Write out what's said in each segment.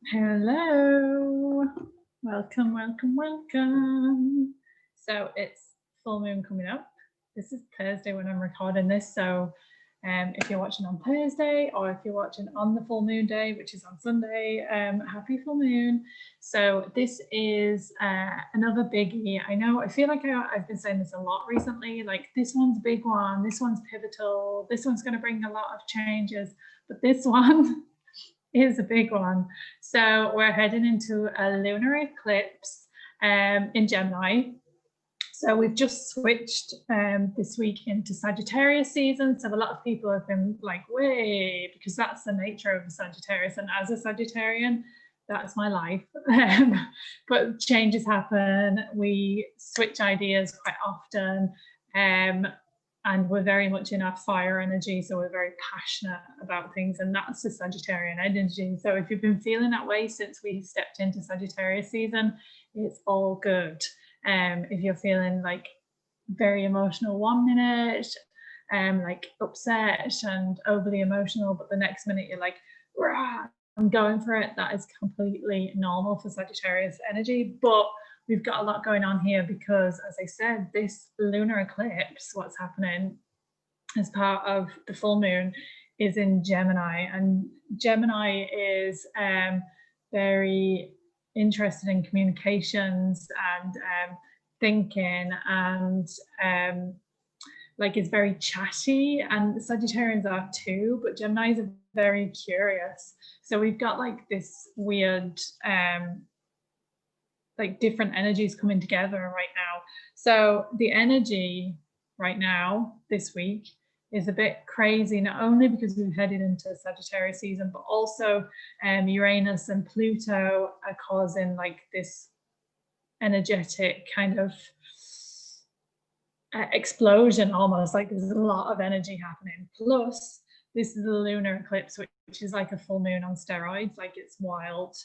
Hello, welcome. So it's full moon coming up. This is Thursday when I'm recording this. So if you're watching on Thursday or if you're watching on the full moon day, which is on Sunday, happy full moon. So this is another biggie. I know, I feel like I've been saying this a lot recently, like this one's a big one, this one's pivotal, this one's going to bring a lot of changes, but this one is a big one. So we're heading into a lunar eclipse in Gemini. So we've just switched this week into Sagittarius season. So a lot of people have been like, "Way," because that's the nature of a Sagittarius. And as a Sagittarian, that's my life. But changes happen. We switch ideas quite often. And we're very much in our fire energy, so we're very passionate about things, and that's the Sagittarian energy. So if you've been feeling that way since we stepped into Sagittarius season, it's all good. If you're feeling like very emotional one minute, like upset and overly emotional, but the next minute you're like, rah, I'm going for it, that is completely normal for Sagittarius energy. But we've got a lot going on here because, as I said, this lunar eclipse, what's happening as part of the full moon, is in Gemini. And Gemini is very interested in communications and thinking, and like is very chatty, and Sagittarians are too, but Geminis are very curious. So we've got like this weird like different energies coming together right now. So the energy right now this week is a bit crazy, not only because we've headed into Sagittarius season, but also Uranus and Pluto are causing like this energetic kind of explosion, almost like there's a lot of energy happening. Plus, this is a lunar eclipse, which is like a full moon on steroids, like it's wild.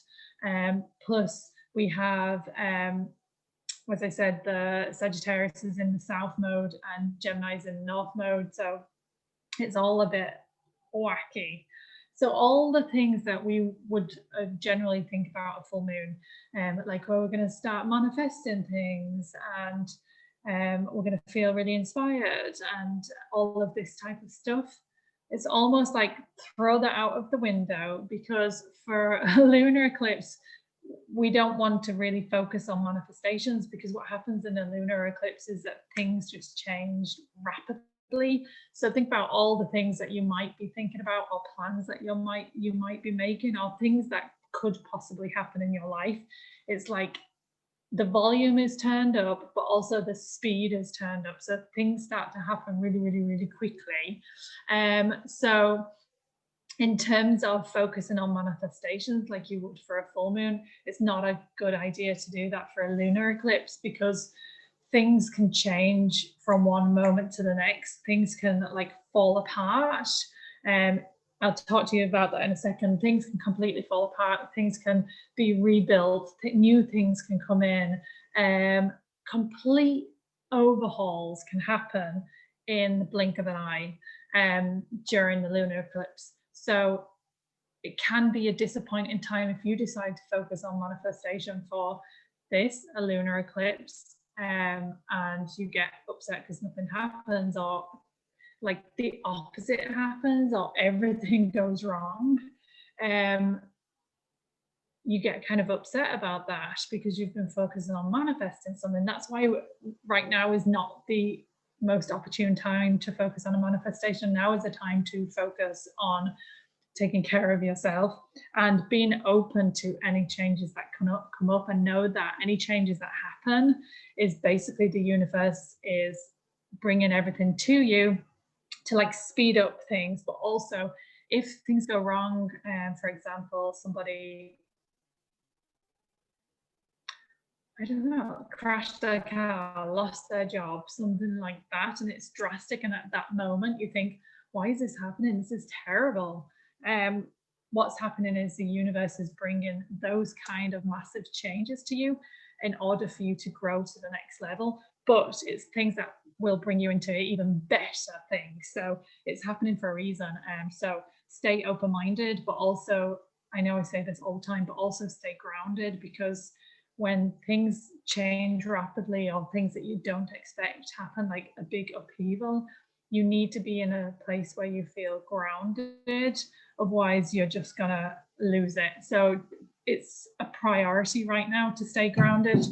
Plus, we have, as I said, the Sagittarius is in the south mode and Gemini is in the north mode. So it's all a bit wacky. So all the things that we would generally think about a full moon, like, well, we're going to start manifesting things, and we're going to feel really inspired, and all of this type of stuff. It's almost like throw that out of the window, because for a lunar eclipse, we don't want to really focus on manifestations, because what happens in a lunar eclipse is that things just change rapidly. So think about all the things that you might be thinking about, or plans that you might be making, or things that could possibly happen in your life. It's like the volume is turned up, but also the speed is turned up. So things start to happen really, really, really quickly. So in terms of focusing on manifestations like you would for a full moon, it's not a good idea to do that for a lunar eclipse, because things can change from one moment to the next. Things can like fall apart. I'll talk to you about that in a second. Things can completely fall apart. Things can be rebuilt. New things can come in. Complete overhauls can happen in the blink of an eye during the lunar eclipse. So it can be a disappointing time if you decide to focus on manifestation for this, a lunar eclipse, and you get upset because nothing happens, or like the opposite happens, or everything goes wrong. You get kind of upset about that because you've been focusing on manifesting something. That's why right now is not the most opportune time to focus on a manifestation. Now is the time to focus on taking care of yourself and being open to any changes that come up, and know that any changes that happen is basically the universe is bringing everything to you to like speed up things. But also, if things go wrong, for example, somebody, I don't know, crashed their car, lost their job, something like that, and it's drastic, and at that moment you think, why is this happening? This is terrible. What's happening is the universe is bringing those kind of massive changes to you in order for you to grow to the next level. But it's things that will bring you into even better things. So it's happening for a reason. So stay open-minded, but also I know I say this all the time, but also stay grounded, because when things change rapidly or things that you don't expect happen, like a big upheaval, you need to be in a place where you feel grounded. Otherwise, you're just gonna lose it. So it's a priority right now to stay grounded.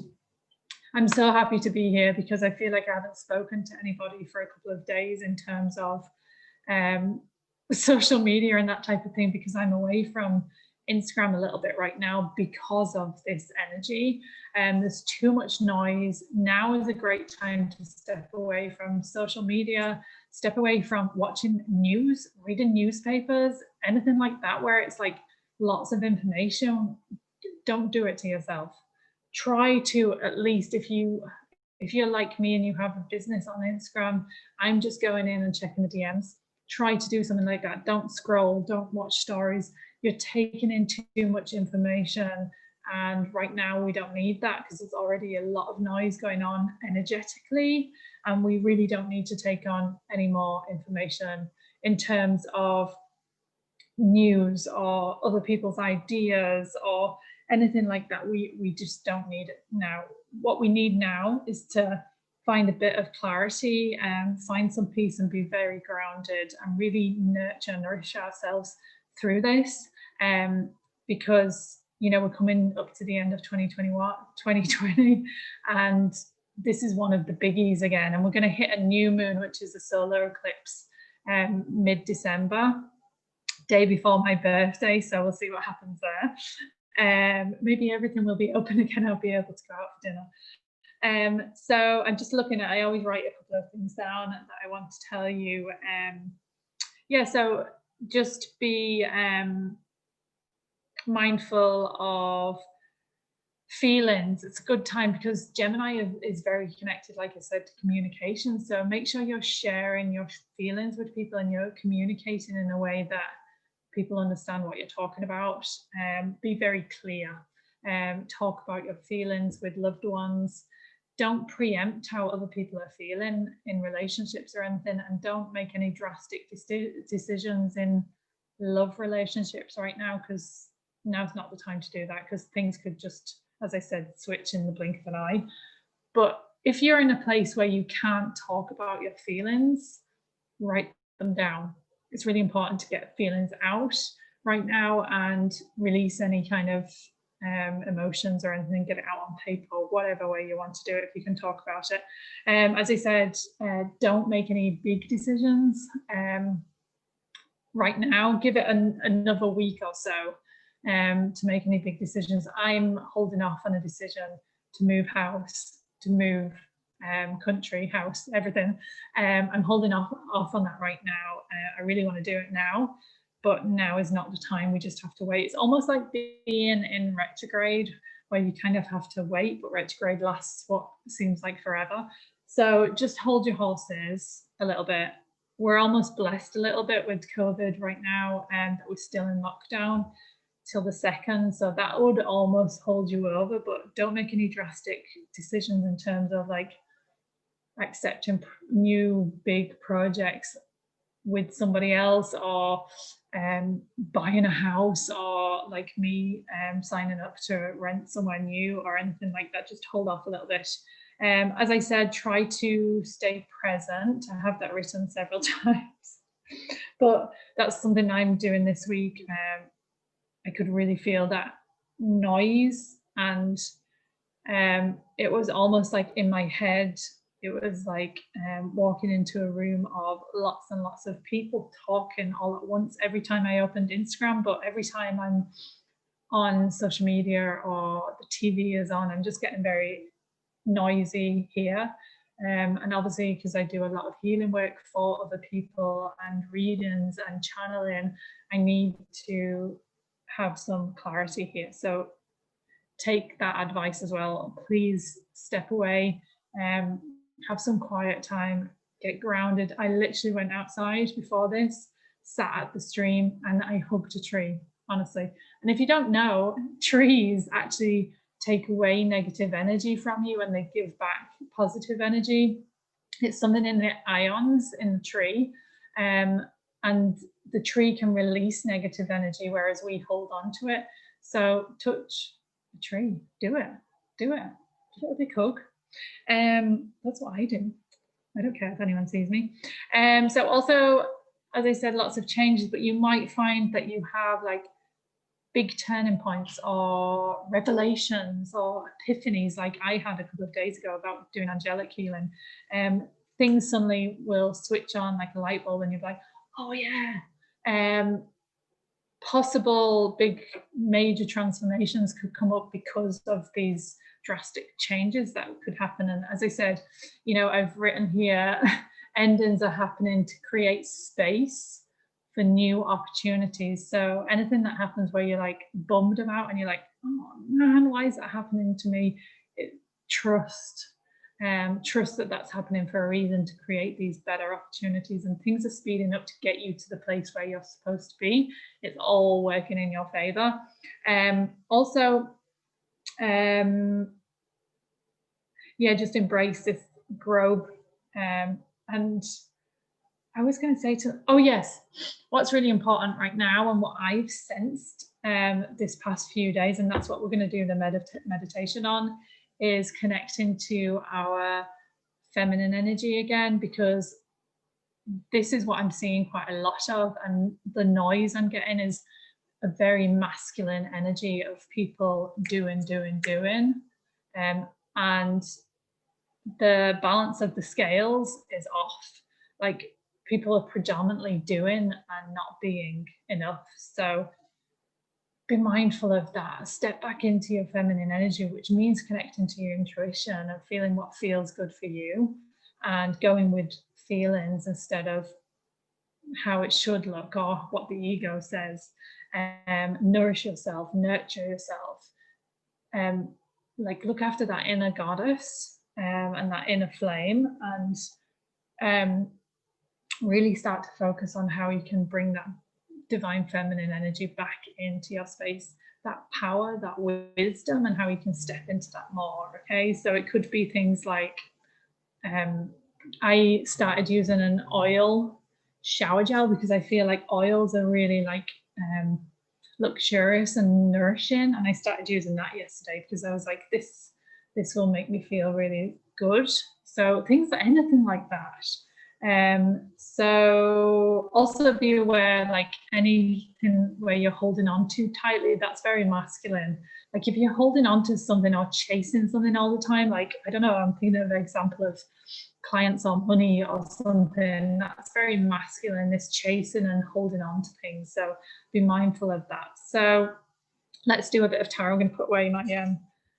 I'm so happy to be here because I feel like I haven't spoken to anybody for a couple of days in terms of social media and that type of thing, because I'm away from Instagram a little bit right now because of this energy. And there's too much noise. Now is a great time to step away from social media, step away from watching news, reading newspapers, anything like that, where it's like lots of information. Don't do it to yourself. Try to, at least if you're like me and you have a business on Instagram, I'm just going in and checking the DMs. Try to do something like that. Don't scroll, don't watch stories. You're taking in too much information. And right now we don't need that, because there's already a lot of noise going on energetically. And we really don't need to take on any more information in terms of news or other people's ideas or anything like that. We just don't need it now. What we need now is to find a bit of clarity and find some peace and be very grounded and really nurture, nourish ourselves through this. Because we're coming up to the end of 2020, and this is one of the biggies again. And we're going to hit a new moon, which is a solar eclipse, mid-December, day before my birthday. So we'll see what happens there. Maybe everything will be open again. I'll be able to go out for dinner. So I'm just looking at, I always write a couple of things down that I want to tell you. So just be mindful of feelings. It's a good time because Gemini is very connected, like I said, to communication. So make sure you're sharing your feelings with people and you're communicating in a way that people understand what you're talking about. Be very clear. Talk about your feelings with loved ones. Don't preempt how other people are feeling in relationships or anything, and don't make any drastic decisions in love relationships right now, because now's not the time to do that, because things could just, as I said, switch in the blink of an eye. But if you're in a place where you can't talk about your feelings, write them down. It's really important to get feelings out right now and release any kind of emotions or anything, get it out on paper, whatever way you want to do it, if you can talk about it. As I said, don't make any big decisions right now. Give it another week or so to make any big decisions. I'm holding off on a decision to move house, to move country, house, everything. I'm holding off on that right now. I really want to do it now, but now is not the time. We just have to wait. It's almost like being in retrograde, where you kind of have to wait, but retrograde lasts what seems like forever. So just hold your horses a little bit. We're almost blessed a little bit with COVID right now, and we're still in lockdown till the 2nd. So that would almost hold you over, but don't make any drastic decisions in terms of like accepting new big projects with somebody else, or buying a house, or like me, signing up to rent somewhere new or anything like that. Just hold off a little bit. As I said, try to stay present. I have that written several times, but that's something I'm doing this week. I could really feel that noise, and it was almost like in my head. It was like walking into a room of lots and lots of people talking all at once every time I opened Instagram, but every time I'm on social media or the TV is on, I'm just getting very noisy here. And obviously, because I do a lot of healing work for other people and readings and channeling, I need to have some clarity here. So take that advice as well. Please step away, have some quiet time, get grounded. I literally went outside before this, sat at the stream, and I hugged a tree, honestly. And if you don't know, trees actually take away negative energy from you and they give back positive energy. It's something in the ions in the tree. And the tree can release negative energy, whereas we hold on to it. So touch a tree, do it, give it a big hug. That's what I do. I don't care if anyone sees me. So also, as I said, lots of changes, but you might find that you have like big turning points or revelations or epiphanies, like I had a couple of days ago about doing angelic healing. Things suddenly will switch on like a light bulb and you're like, oh yeah. Possible big major transformations could come up because of these drastic changes that could happen. And as I said, you know, I've written here, endings are happening to create space for new opportunities. So anything that happens where you're like bummed about and you're like, oh man, why is that happening to me? Trust that that's happening for a reason, to create these better opportunities, and things are speeding up to get you to the place where you're supposed to be. It's all working in your favor. Also, yeah, just embrace this growth. And I was going to say oh yes, what's really important right now and what I've sensed this past few days, and that's what we're going to do the meditation on, is connecting to our feminine energy again, because this is what I'm seeing quite a lot of, and the noise I'm getting is a very masculine energy of people doing. And the balance of the scales is off. Like, people are predominantly doing and not being enough. So be mindful of that. Step back into your feminine energy, which means connecting to your intuition and feeling what feels good for you, and going with feelings instead of how it should look or what the ego says. Nourish yourself, nurture yourself, like look after that inner goddess and that inner flame, and really start to focus on how you can bring that divine feminine energy back into your space, that power, that wisdom, and how you can step into that more. Okay, so it could be things like I started using an oil shower gel because I feel like oils are really like luxurious and nourishing, and I started using that yesterday because I was like, this will make me feel really good. So things like anything like that. So also be aware, like anything where you're holding on too tightly, that's very masculine. Like if you're holding on to something or chasing something all the time, like, I don't know, I'm thinking of an example of clients on money or something, that's very masculine, this chasing and holding on to things. So be mindful of that. So let's do a bit of tarot. I'm going to put away my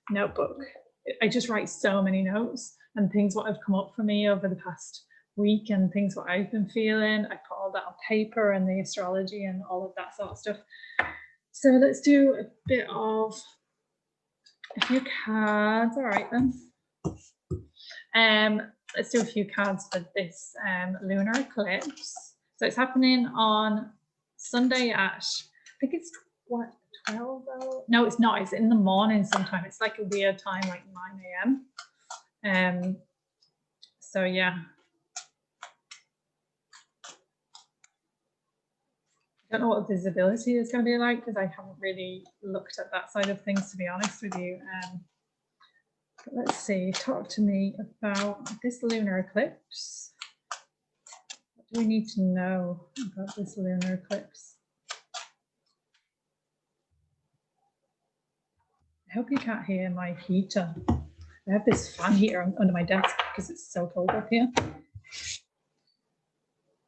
notebook. I just write so many notes and things what have come up for me over the past week and things what I've been feeling. I put all that on paper and the astrology and all of that sort of stuff. So let's do a bit of a few cards. All right then. Let's do a few cards for this lunar eclipse. So it's happening on Sunday at, I think it's what, 12? No, it's not. It's in the morning sometime. It's like a weird time, like 9 a.m. So yeah. I don't know what visibility is going to be like because I haven't really looked at that side of things, to be honest with you. But let's see, talk to me about this lunar eclipse. What do we need to know about this lunar eclipse? I hope you can't hear my heater. I have this fan heater under my desk because it's so cold up here.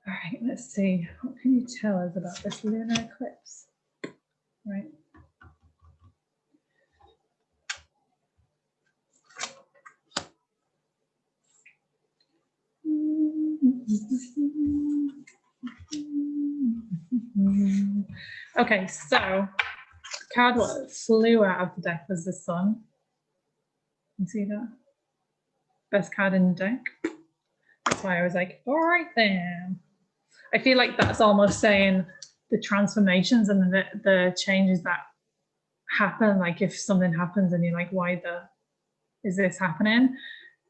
All right, let's see. What can you tell us about this lunar eclipse? Right. Okay, so the card what flew out of the deck was the sun. You see that? Best card in the deck. That's why I was like, all right then. I feel like that's almost saying the transformations and the changes that happen. Like if something happens and you're like, why is this happening?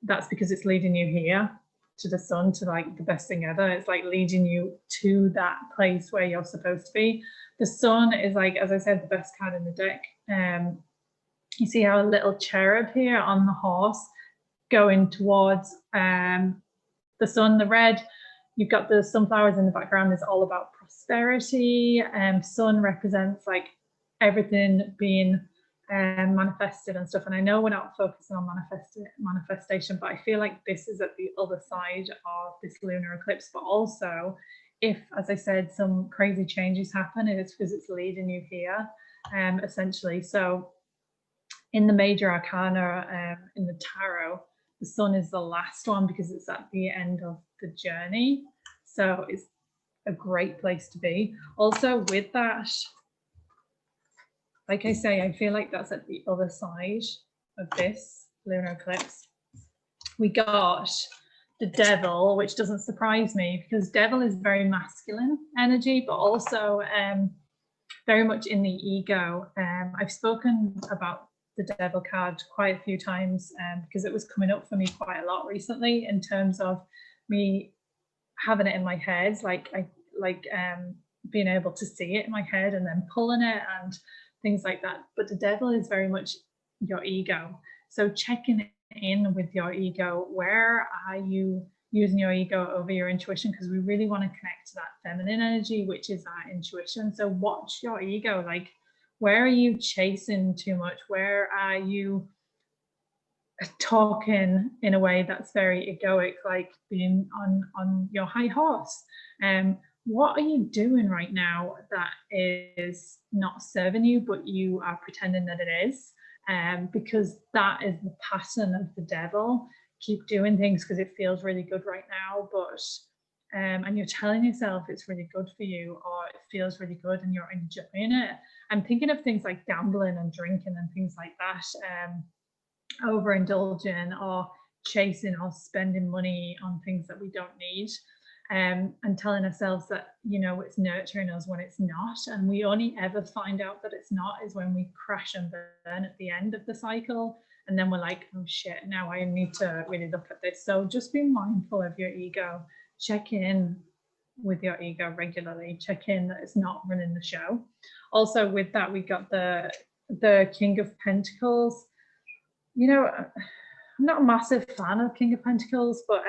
That's because it's leading you here. to the sun to like the best thing ever. It's like leading you to that place where you're supposed to be. The sun is like, as I said, the best card in the deck. You see our little cherub here on the horse going towards the sun. The red, you've got the sunflowers in the background, is all about prosperity. Sun represents like everything being manifested and stuff. And I know we're not focusing on manifestation, but I feel like this is at the other side of this lunar eclipse. But also, if, as I said, some crazy changes happen, it's because it's leading you here, essentially. So in the major arcana, in the tarot, the sun is the last one because it's at the end of the journey. So it's a great place to be. Also with that, like I say, I feel like that's at the other side of this lunar eclipse. We got the devil, which doesn't surprise me because devil is very masculine energy, but also very much in the ego. I've spoken about the devil card quite a few times because it was coming up for me quite a lot recently in terms of me having it in my head, being able to see it in my head and then pulling it and things like that. But the devil is very much your ego. So checking in with your ego. Where are you using your ego over your intuition? Because we really want to connect to that feminine energy, which is our intuition. So watch your ego. Like, where are you chasing too much? Where are you talking in a way that's very egoic, like being on your high horse? What are you doing right now that is not serving you, but you are pretending that it is? Because that is the pattern of the devil. Keep doing things because it feels really good right now, but and you're telling yourself it's really good for you, or it feels really good and you're enjoying it. I'm thinking of things like gambling and drinking and things like that, overindulging or chasing or spending money on things that we don't need. And telling ourselves that, you know, it's nurturing us when it's not. And we only ever find out that it's not is when we crash and burn at the end of the cycle. And then we're like, oh shit, now I need to really look at this. So just be mindful of your ego. Check in with your ego regularly. Check in that it's not running the show. Also with that, we got the King of Pentacles. You know, I'm not a massive fan of King of Pentacles, but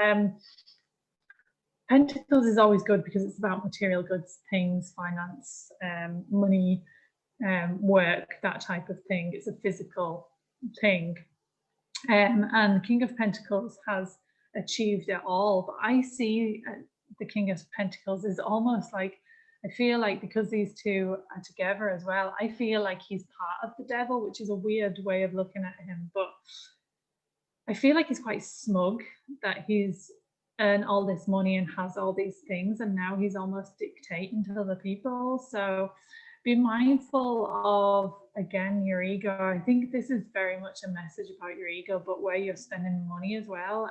Pentacles is always good because it's about material goods, things, finance, money, work, that type of thing. It's a physical thing. And King of Pentacles has achieved it all. But I see the King of Pentacles is almost like, I feel like because these two are together as well, I feel like he's part of the devil, which is a weird way of looking at him. But I feel like he's quite smug that he's earned all this money and has all these things, and now he's almost dictating to other people. So be mindful of, again, your ego. I think this is very much a message about your ego, but where you're spending money as well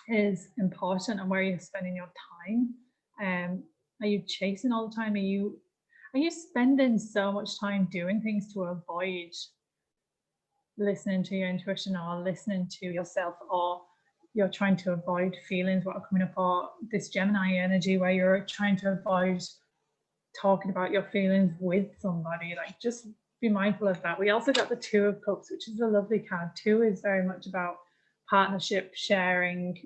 is important, and where you're spending your time. Are you chasing all the time? Are you spending so much time doing things to avoid listening to your intuition or listening to yourself, or you're trying to avoid feelings what are coming up, or this Gemini energy where you're trying to avoid talking about your feelings with somebody? Like, just be mindful of that. We also got the Two of Cups, which is a lovely card. Two is very much about partnership, sharing.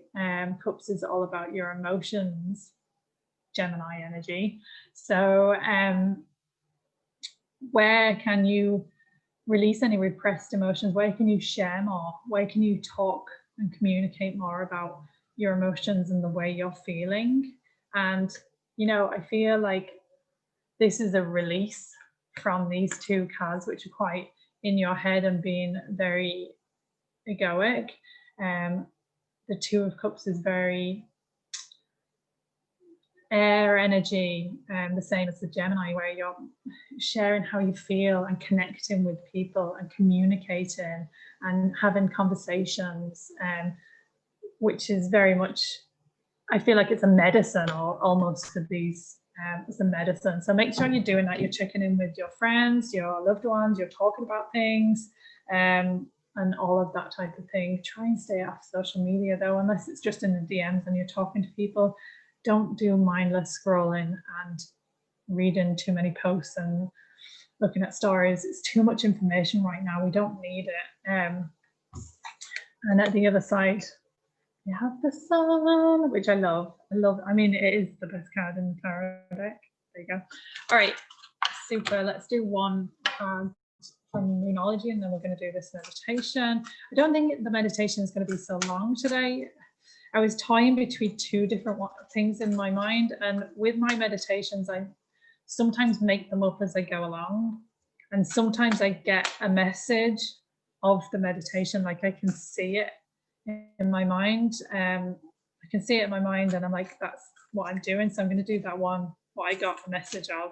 Cups is all about your emotions, Gemini energy. So where can you release any repressed emotions? Where can you share more? Where can you talk and communicate more about your emotions and the way you're feeling? And, you know, I feel like this is a release from these two cards, which are quite in your head and being very egoic. The Two of Cups is very air energy, the same as the Gemini, where you're sharing how you feel and connecting with people and communicating and having conversations, which is very much, I feel like it's a medicine, or almost for these, it's a medicine. So make sure you're doing that. You're checking in with your friends, your loved ones, you're talking about things. and all of that type of thing. Try and stay off social media though, unless it's just in the DMs and you're talking to people. Don't do mindless scrolling and reading too many posts and looking at stories. It's too much information right now. We don't need it. And at the other side, you have the sun, which I love. I mean, it is the best card in the tarot deck. There you go. All right, super. Let's do one card from Moonology, and then we're going to do this meditation. I don't think the meditation is going to be so long today. I was toying between two different things in my mind, and with my meditations, I sometimes make them up as I go along, and sometimes I get a message of the meditation, like I can see it in my mind. I can see it in my mind, and I'm like, that's what I'm doing, so I'm going to do that one, what I got the message of.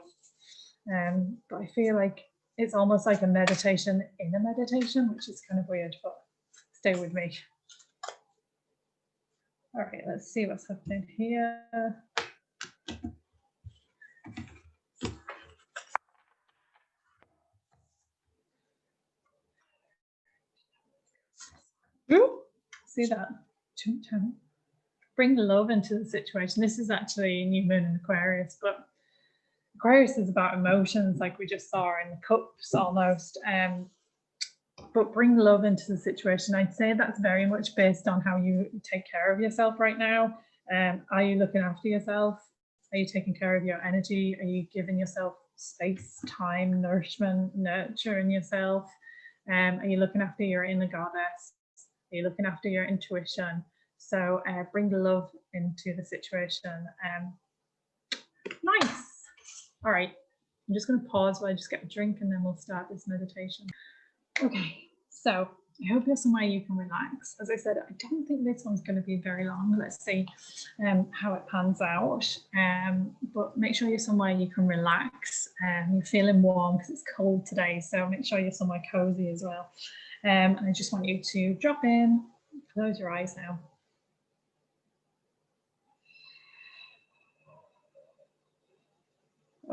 But I feel like it's almost like a meditation in a meditation, which is kind of weird, but stay with me. All right, let's see what's happening here. Ooh, see that? Bring love into the situation. This is actually new moon in Aquarius, but Aquarius is about emotions, like we just saw in the cups almost. But bring love into the situation. I'd say that's very much based on how you take care of yourself right now. Are you looking after yourself? Are you taking care of your energy? Are you giving yourself space, time, nourishment, nurturing yourself? Are you looking after your inner goddess? Are you looking after your intuition? So bring love into the situation. Nice. All right. I'm just going to pause while I just get a drink, and then we'll start this meditation. Okay, so I hope you're somewhere you can relax. As I said, I don't think this one's going to be very long. Let's see how it pans out. But make sure you're somewhere you can relax. You're feeling warm because it's cold today, so make sure you're somewhere cozy as well. And I just want you to drop in, close your eyes now.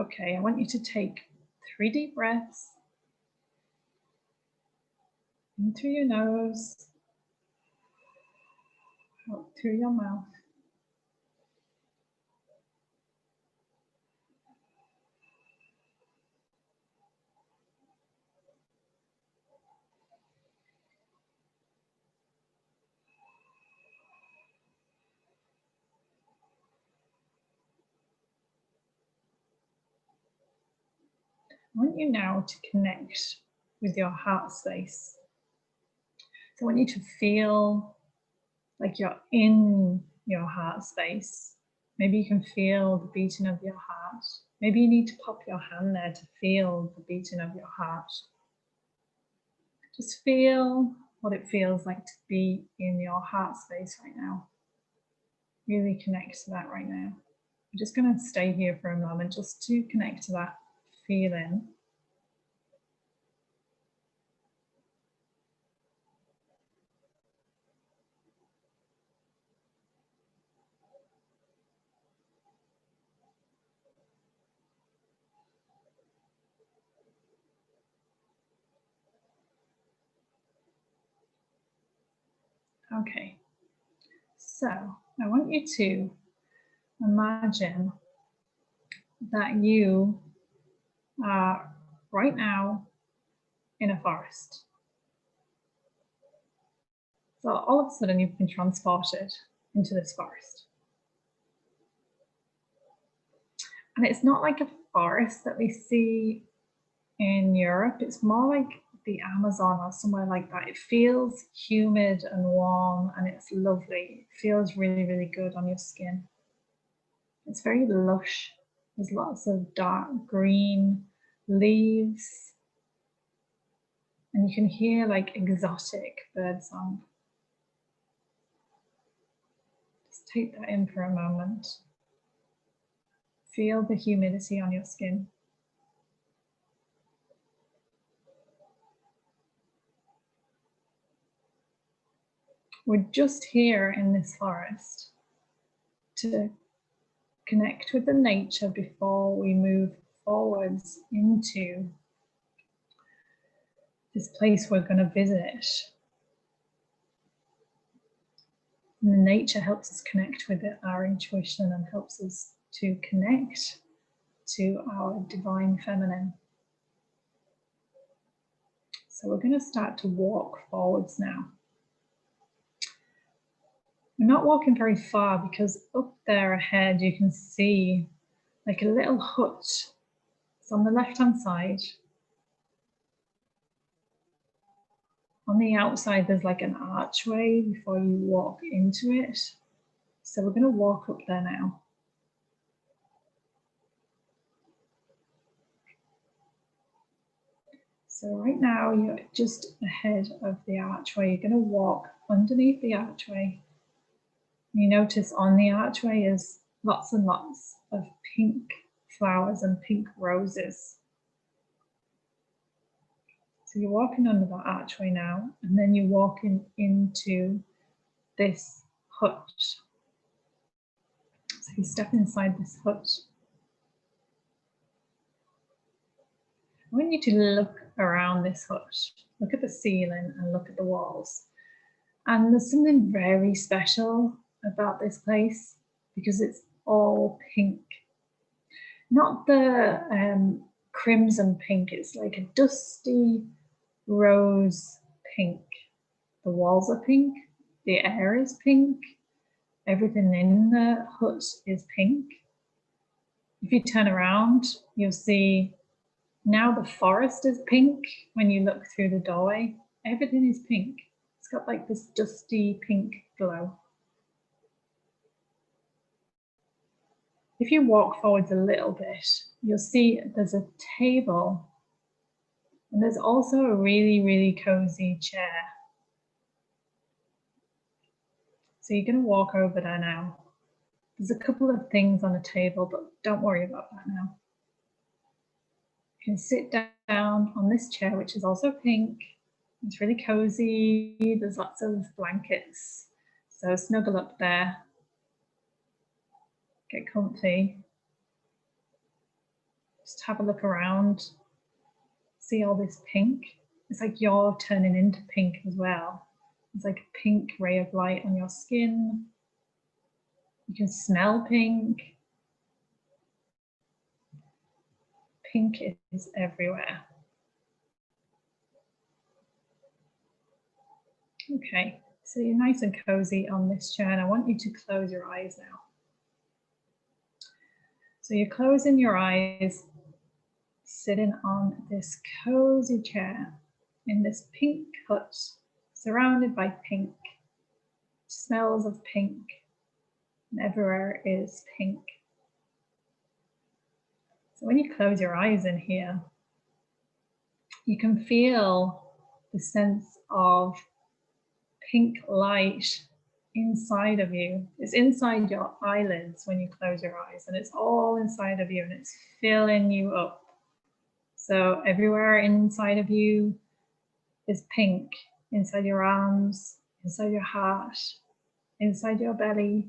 Okay, I want you to take 3 deep breaths. In through your nose, out through your mouth. I want you now to connect with your heart space. So I want you to feel like you're in your heart space. Maybe you can feel the beating of your heart. Maybe you need to pop your hand there to feel the beating of your heart. Just feel what it feels like to be in your heart space right now. Really connect to that right now. I'm just going to stay here for a moment just to connect to that feeling. Okay, so I want you to imagine that you are right now in a forest. So all of a sudden you've been transported into this forest. And it's not like a forest that we see in Europe. It's more like the Amazon or somewhere like that. It feels humid and warm, and it's lovely. It feels really, really good on your skin. It's very lush. There's lots of dark green leaves, and you can hear like exotic bird song. Just take that in for a moment. Feel the humidity on your skin. We're just here in this forest to connect with the nature before we move forwards into this place we're going to visit. And nature helps us connect with our intuition and helps us to connect to our divine feminine. So we're going to start to walk forwards now. We're not walking very far because up there ahead you can see like a little hut. It's on the left-hand side. On the outside there's like an archway before you walk into it. So we're going to walk up there now. So right now you're just ahead of the archway. You're going to walk underneath the archway. You notice on the archway is lots and lots of pink flowers and pink roses. So you're walking under that archway now, and then you're walking into this hut. So you step inside this hut. I want you to look around this hut, look at the ceiling and look at the walls. And there's something very special about this place because it's all pink. Not the crimson pink, it's like a dusty rose pink. The walls are pink, the air is pink, everything in the hut is pink. If you turn around, you'll see now the forest is pink when you look through the doorway. Everything is pink. It's got like this dusty pink glow. If you walk forwards a little bit, you'll see there's a table and there's also a really, really cozy chair. So you're going to walk over there now. There's a couple of things on the table, but don't worry about that now. You can sit down on this chair, which is also pink. It's really cozy. There's lots of blankets. So snuggle up there. Get comfy. Just have a look around. See all this pink? It's like you're turning into pink as well. It's like a pink ray of light on your skin. You can smell pink. Pink is everywhere. Okay, so you're nice and cozy on this chair, and I want you to close your eyes now. So you're closing your eyes, sitting on this cozy chair in this pink hut, surrounded by pink, smells of pink, and everywhere is pink. So when you close your eyes in here, you can feel the sense of pink light inside of you. It's inside your eyelids when you close your eyes, and it's all inside of you and it's filling you up. So everywhere inside of you is pink, inside your arms, inside your heart, inside your belly,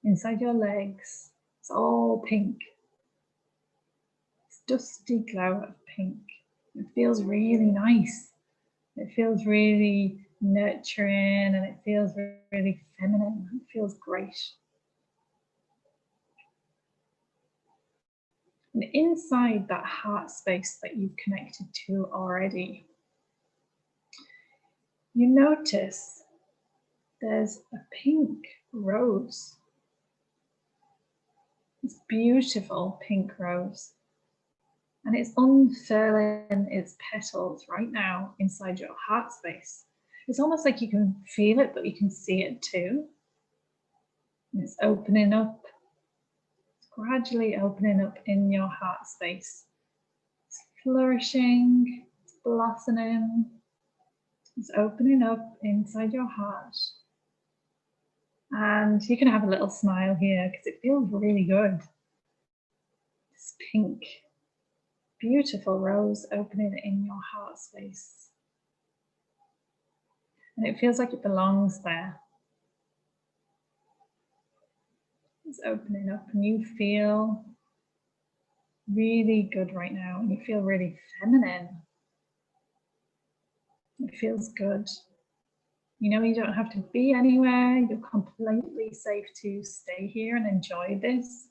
inside your legs. It's all pink. It's dusty glow of pink. It feels really nice. It feels really nurturing and it feels really feminine. It feels great. And inside that heart space that you've connected to already, you notice there's a pink rose. It's beautiful pink rose. And it's unfurling its petals right now inside your heart space. It's almost like you can feel it, but you can see it too. And it's opening up. It's gradually opening up in your heart space. It's flourishing, it's blossoming. It's opening up inside your heart. And you can have a little smile here because it feels really good. This pink, beautiful rose opening in your heart space. And it feels like it belongs there. It's opening up and you feel really good right now and you feel really feminine. It feels good. You know, you don't have to be anywhere. You're completely safe to stay here and enjoy this.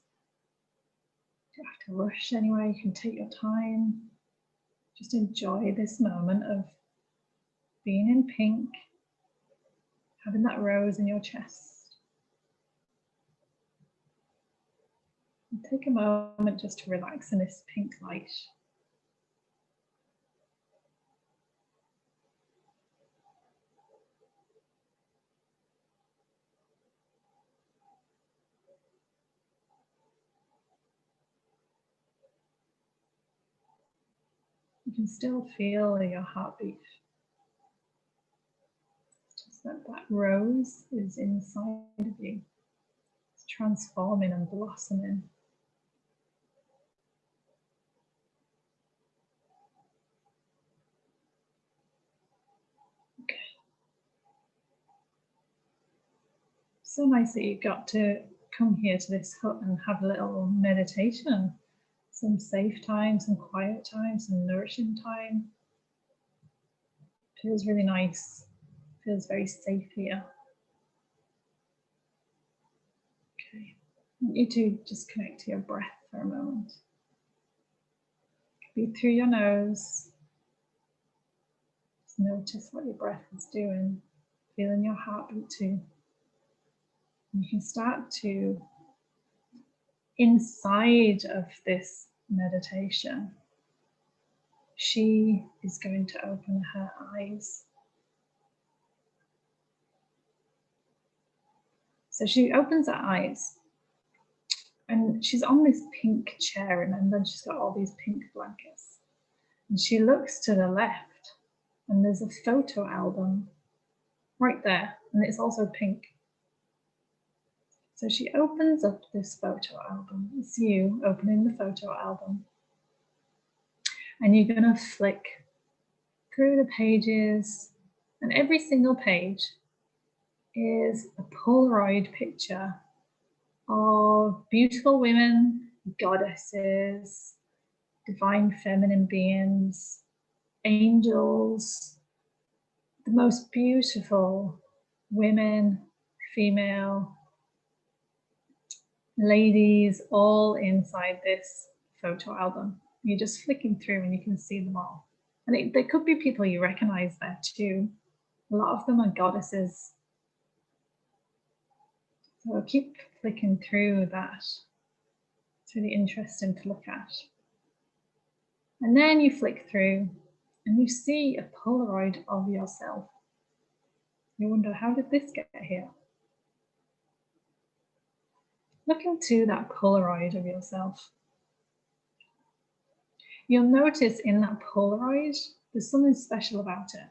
You don't have to rush anywhere. You can take your time. Just enjoy this moment of being in pink, having that rose in your chest. And take a moment just to relax in this pink light. You can still feel your heartbeat. It's just that rose is inside of you. It's transforming and blossoming. Okay. So nice that you got to come here to this hut and have a little meditation. Some safe time, some quiet time, some nourishing time. Feels really nice. Feels very safe here. Okay. I want you to just connect to your breath for a moment. Breathe through your nose. Just notice what your breath is doing. Feeling your heartbeat too. And you can start to, inside of this meditation, she is going to open her eyes. So she opens her eyes and she's on this pink chair, remember? She's got all these pink blankets. And she looks to the left and there's a photo album right there, and it's also pink. So she opens up this photo album. It's you opening the photo album. And you're going to flick through the pages, and every single page is a Polaroid picture of beautiful women, goddesses, divine feminine beings, angels, the most beautiful women, female, ladies, all inside this photo album. You're just flicking through and you can see them all. And there could be people you recognize there too. A lot of them are goddesses. So I'll keep flicking through that. It's really interesting to look at. And then you flick through and you see a Polaroid of yourself. You wonder, how did this get here? Look into that Polaroid of yourself. You'll notice in that Polaroid, there's something special about it.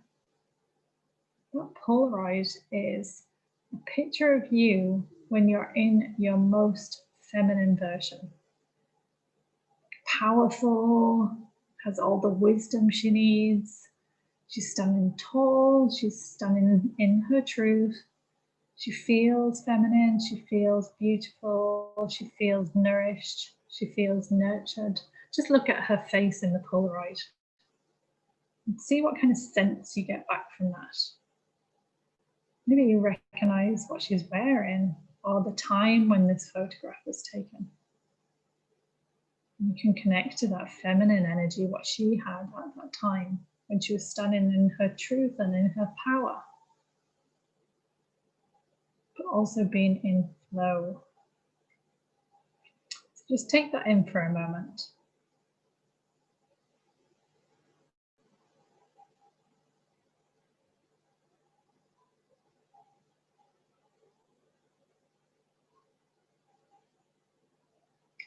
That Polaroid is a picture of you when you're in your most feminine version. Powerful, has all the wisdom she needs. She's standing tall, she's standing in her truth. She feels feminine, she feels beautiful, she feels nourished, she feels nurtured. Just look at her face in the Polaroid and see what kind of sense you get back from that. Maybe you recognize what she's wearing or the time when this photograph was taken. And you can connect to that feminine energy, what she had at that time when she was standing in her truth and in her power, but also being in flow. So just take that in for a moment.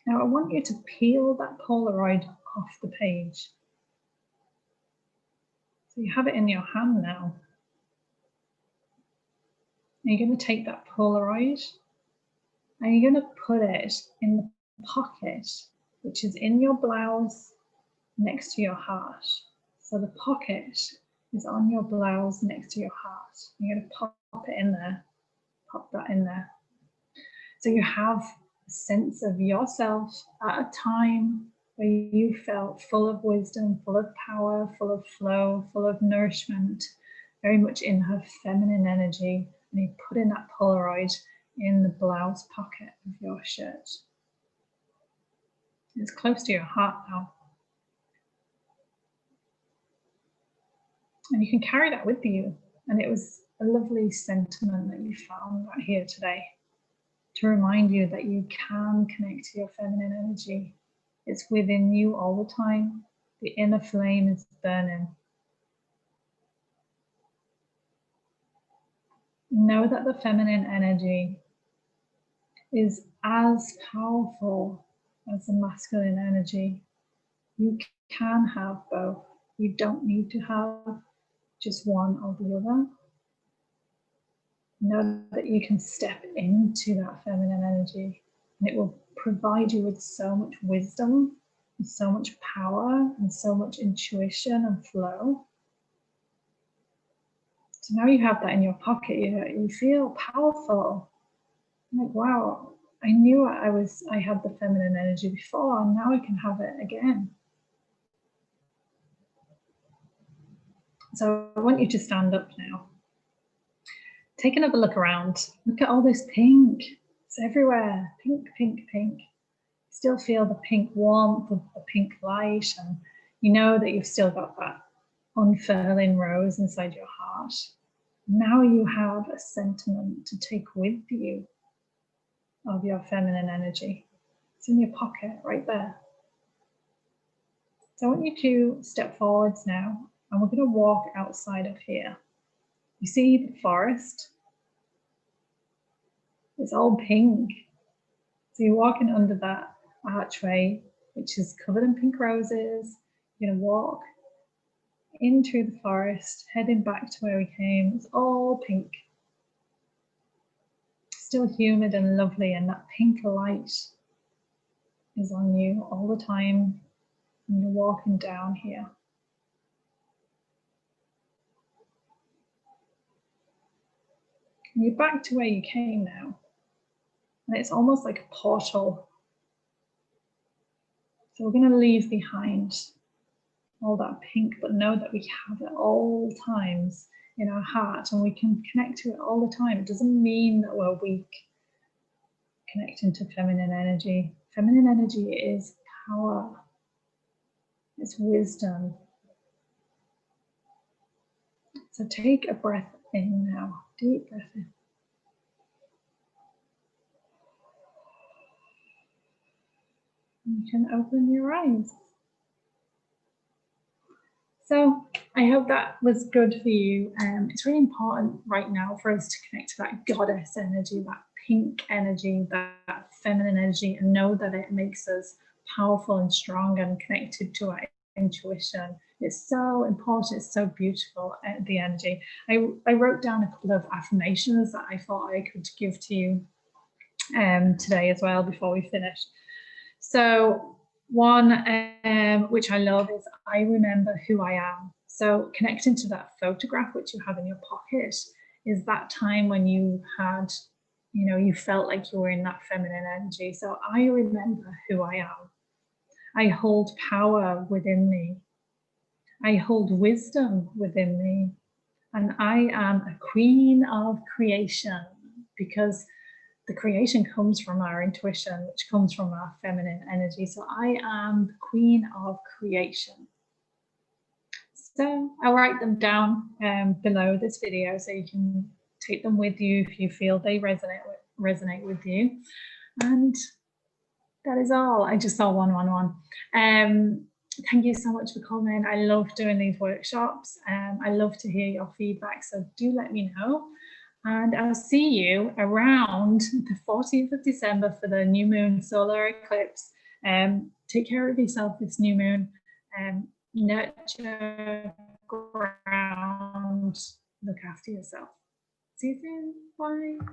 Now I want you to peel that Polaroid off the page. So you have it in your hand now. And you're going to take that Polaroid and you're going to put it in the pocket, which is in your blouse next to your heart. So the pocket is on your blouse next to your heart. You're going to pop it in there, pop that in there. So you have a sense of yourself at a time where you felt full of wisdom, full of power, full of flow, full of nourishment, very much in her feminine energy, and you're putting that Polaroid in the blouse pocket of your shirt. It's close to your heart now. And you can carry that with you. And it was a lovely sentiment that you found right here today to remind you that you can connect to your feminine energy. It's within you all the time. The inner flame is burning. Know that the feminine energy is as powerful as the masculine energy. You can have both. You don't need to have just one or the other. Know that you can step into that feminine energy, and it will provide you with so much wisdom, and so much power, and so much intuition and flow. So now you have that in your pocket, you feel powerful. Like, wow, I knew I had the feminine energy before, and now I can have it again. So I want you to stand up now. Take another look around. Look at all this pink. It's everywhere. Pink, pink, pink. Still feel the pink warmth of the pink light, and you know that you've still got that unfurling rose inside your heart. Now you have a sentiment to take with you of your feminine energy. It's in your pocket right there. So I want you to step forwards now, and we're going to walk outside of here. You see the forest? It's all pink. So you're walking under that archway, which is covered in pink roses. You're going to walk into the forest, heading back to where we came. It's all pink. Still humid and lovely, and that pink light is on you all the time. And you're walking down here. And you're back to where you came now. And it's almost like a portal. So we're going to leave behind all that pink, but know that we have it all times in our heart, and we can connect to it all the time. It doesn't mean that we're weak connecting to feminine energy. Feminine energy is power. It's wisdom. So take a breath in now. Deep breath in. You can open your eyes. So I hope that was good for you. It's really important right now for us to connect to that goddess energy, that pink energy, that feminine energy, and know that it makes us powerful and strong and connected to our intuition. It's so important. It's so beautiful, the energy. I wrote down a couple of affirmations that I thought I could give to you today as well before we finished. So one, which I love, is I remember who I am. So connecting to that photograph which you have in your pocket is that time when you had, you felt like you were in that feminine energy. So I remember who I am. I hold power within me. I hold wisdom within me. And I am a queen of creation, because the creation comes from our intuition, which comes from our feminine energy. So I am the queen of creation. So I'll write them down below this video so you can take them with you if you feel they resonate with you. And that is all. I just saw 111. Thank you so much for coming. I love doing these workshops. I love to hear your feedback, so do let me know. And I'll see you around the 14th of December for the new moon solar eclipse. Take care of yourself this new moon. Nurture, ground, look after yourself. See you soon. Bye.